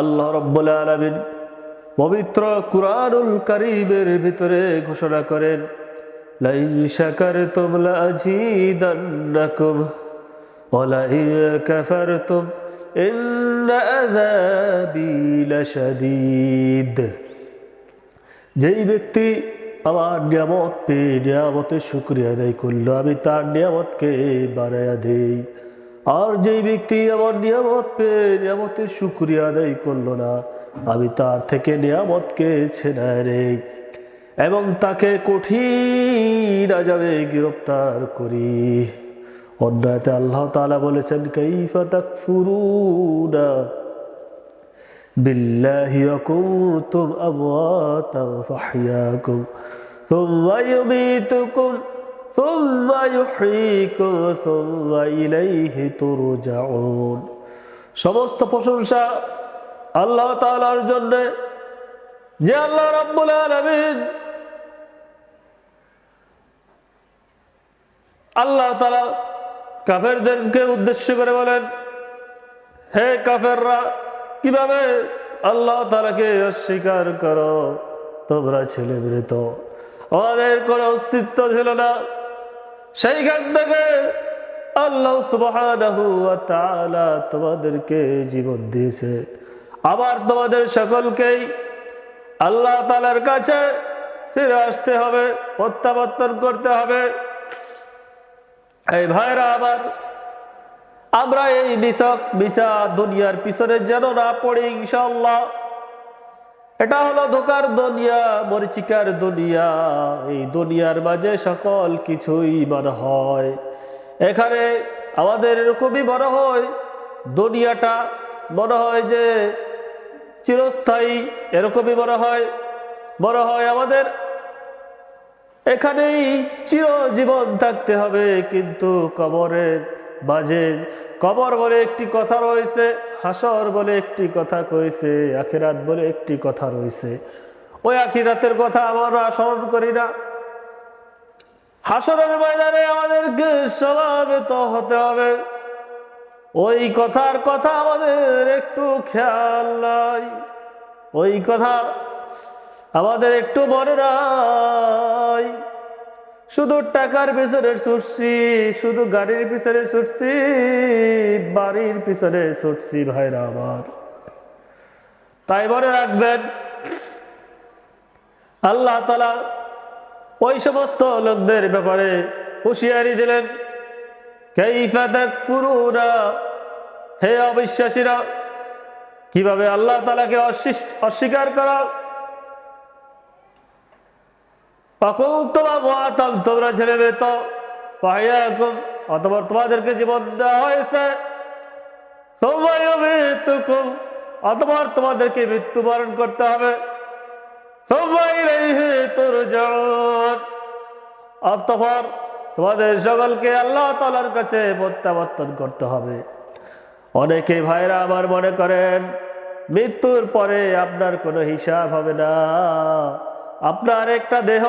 আল্লাহ রাব্বুল আলামিন পবিত্র কুরআনুল কারীমের ভিতরে ঘোষণা করেন, লাইন শাকারতুম লাযীদান্নাকুম ওয়া লাইন কাফারতুম ইন্না আযাবী লাশাদীদ। যেই ব্যক্তি আমার নিয়ামত পেয়ে নিয়ামতের শুকরিয়া আদায় করলো, আমি তার নিয়ামতকে বাড়াইয়া দেই। আর যেই ব্যক্তি আমার নিয়ামত পেয়ে নিয়ামতের শুকরিয়া আদায় করলো না, আমি তার থেকে নিয়ামতকে ছেড়ায় নেই এবং তাকে কঠিন আযাবে গ্রেফতার করি। অন্যতে আল্লাহ তাআলা বলেছেন, কাইফা তাকফুরুনা বিল্লাহি ওয়া কুনতুম আমওয়াতান ফাহইয়াকুম সুম্মা ইউমীতুকুম সুম্মা ইউহয়ীকুম সুম্মা ইলাইহি তুরজাউন। সমস্ত প্রশংসা আল্লাহ তাআলার জন্য, যে আল্লাহ রাব্বুল আলামিন আল্লাহ তাআলা কাফেরদেরকে উদ্দেশ্য করে বলেন, হে কাফেররা, কিভাবে আল্লাহ তাআলাকে অস্বীকার করো? তোমরা ছেলে মৃত, আমাদের কোনো অস্তিত্ব ছিল না। সেইখান থেকে আল্লাহ সুবহানাহু ওয়া তাআলা তোমাদেরকে জীবন দিয়েছে। আবার তোমাদের সকলকেই আল্লাহ তাআলার কাছে ফিরে আসতে হবে, প্রত্যাবর্তন করতে হবে। এই ভাইরা আবার, আমরা এই নিছক মিছা দুনিয়ার পিছনে যেন না পড়ি ইনশাআল্লাহ। এটা হলো ধোঁকার দুনিয়া, মরিচিকার দুনিয়া। এই দুনিয়ার মাঝে সকল কিছুই মনে হয়, এখানে আমাদের এরকমই মনে হয়, দুনিয়াটা মনে হয় যে চিরস্থায়ী, এরকমই মনে হয় আমাদের এখানেই চিরজীবন থাকতে হবে। কিন্তু কবরের মাঝে, কবর বলে একটি কথা রয়েছে, হাসর বলে একটি কথা কইছে, আখিরাত বলে একটি কথা রয়েছে। ওই আখিরাতের কথা আমরা স্মরণ করি না। হাসরের ময়দানে আমাদেরকে সমবেত হতে হবে, ওই কথার কথা আমাদের একটু খেয়াল নাই, ওই কথা আমাদের একটু মনে নাই। শুধু টাকার পিছনে ছুটছি, শুধু গাড়ির পিছনে ছুটছি, বাড়ির পিছনে ছুটছি ভাইরা আমার। তাই মনে রাখবেন, আল্লাহ তাআলা ওই সমস্ত লোকদের ব্যাপারে হুঁশিয়ারি দিলেন, কাইফা তাকফুরুনা, হে অবিশ্বাসীরা, কিভাবে আল্লাহ তাআলাকে অস্বীকার করা। তোমরা ছেলে মৃত, ফাহইয়াকুম, অতঃপর তোমাদেরকে জীবন দেওয়া হয়েছে, সুম্মা ইউমীতুকুম, অতঃপর তোমাদেরকে মৃত্যুবরণ করতে হবে, সুম্মা ইলাইহি তুরজাউন, অতঃপর তোমাদের সকলকে আল্লাহ তাআলার কাছে প্রত্যাবর্তন করতে হবে। অনেকে ভাইরা আমার মনে করেন মৃত্যুর পরে আপনার কোনো হিসাব হবে না। আপনার একটা দেহ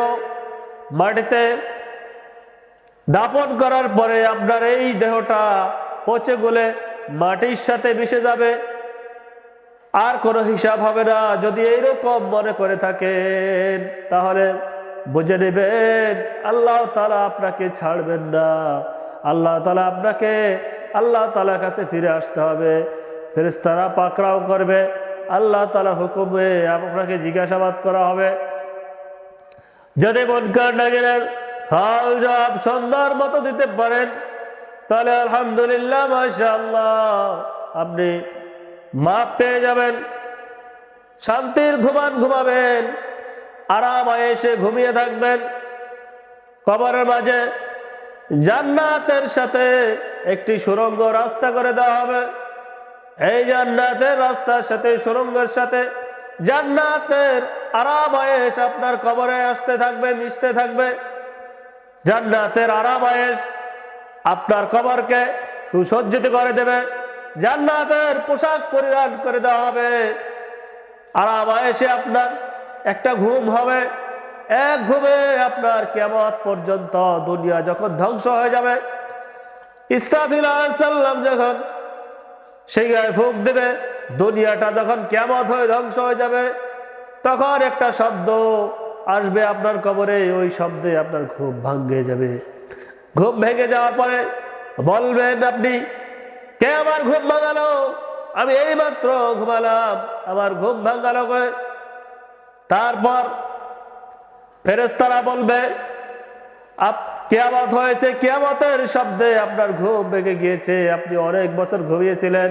মাটিতে দাপন করার পরে আপনার এই দেহটা পচে গলে মাটির সাথে মিশে যাবে, আর কোনো হিসাব হবে না। যদি এইরকম মনে করে থাকেন, তাহলে বুঝে নেবেন আল্লাহ তাআলা আপনাকে ছাড়বেন না। আল্লাহ তাআলা আপনাকে আল্লাহ তাআলার কাছে ফিরে আসতে হবে। ফেরেশতারা পাকড়াও করবে, আল্লাহ তাআলার হুকুমে আপনাকে জিজ্ঞাসাবাদ করা হবে। যদি মুনকার নাকিরের হাল জবাব সুন্দর মতো দিতে পারেন, তাহলে আলহামদুলিল্লাহ, মাশাআল্লাহ, আপনি মাপ পেয়ে যাবেন, শান্তির ঘুমাবেন, আরাম আয়েশে ঘুমিয়ে থাকবেন। কবরের মাঝে জান্নাতের সাথে একটি সুড়ঙ্গ রাস্তা করে দেওয়া হবে। এই জান্নাতের রাস্তার সাথে, সুড়ঙ্গের সাথে জান্নাতের আরাম আয়েশ আপনার কবরে আসতে থাকবে, মিশতে থাকবে। জান্নাতের আরাম আয়েশ আপনার কবরকে সুসজ্জিত করে দেবে, জান্নাতের পোশাক পরিধান করে দেওয়া হবে। আরাম আয়েশে আপনার একটা ঘুম হবে, এক ঘুমে আপনার কিয়ামত পর্যন্ত, দুনিয়া যখন ধ্বংস হয়ে যাবে, ইসরাফিল আলাইহিস সালাম যখন সেই গায়ে ফুঁক দেবে, দুনিয়াটা যখন কিয়ামত হয়ে ধ্বংস হয়ে যাবে, তখন একটা শব্দ আসবে আপনার কবরে, ওই শব্দে আপনার ঘুম ভেঙে যাবে। ঘুম ভেঙে যাওয়ার পরে বলবেন আপনি, কে আমার ঘুম ভাঙালো? আমি এইমাত্র ঘুমালাম, আমার ঘুম ভাঙালো কে? তারপর ফেরেশতারা বলবে, কিয়ামত হয়েছে, কিয়ামতের শব্দে আপনার ঘুম ভেঙে গিয়েছে, আপনি অনেক বছর ঘুমিয়েছিলেন।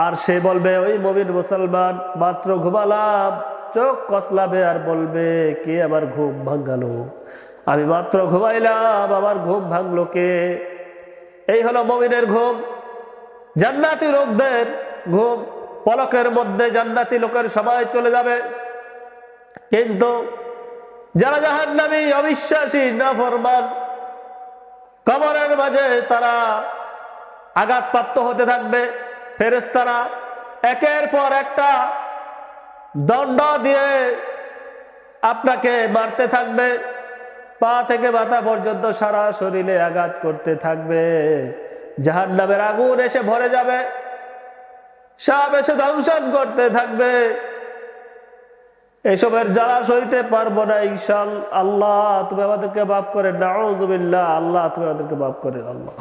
আর সে বলবে, ওই মুমিন মুসলমান, মাত্র ঘুমালাম, চোখ কসলাবে আর বলবে, কে আমার ঘুম ভাঙালো? আমি মাত্র ঘুমাইলাম, আমার ঘুম ভাঙলো কে? এই হলো মুমিনের ঘুম। জান্নাতি লোকদের ঘুম, পলকের মধ্যে জান্নাতি লোকের সবাই চলে যাবে। কিন্তু যারা জাহান্নামী, অবিশ্বাসী, নাফরমান, কবরের মাঝে তারা আঘাতপ্রাপ্ত হতে থাকবে। ফেরেশতারা একের পর একটা দণ্ড দিয়ে আপনাকে মারতে থাকবে, পা থেকে মাথা পর্যন্ত সারা শরীরে আঘাত করতে থাকবে। জাহান্নামের আগুন এসে ভরে যাবে, সব এসে ধ্বংসন করতে থাকবে। এসবের জ্বালা সইতে পারবো না। ইনশাআল্লাহ, আল্লাহ তুমি আমাদেরকে মাফ করেন। নাউযুবিল্লাহ, আল্লাহ তুমি আমাদেরকে মাফ করেন। আল্লাহ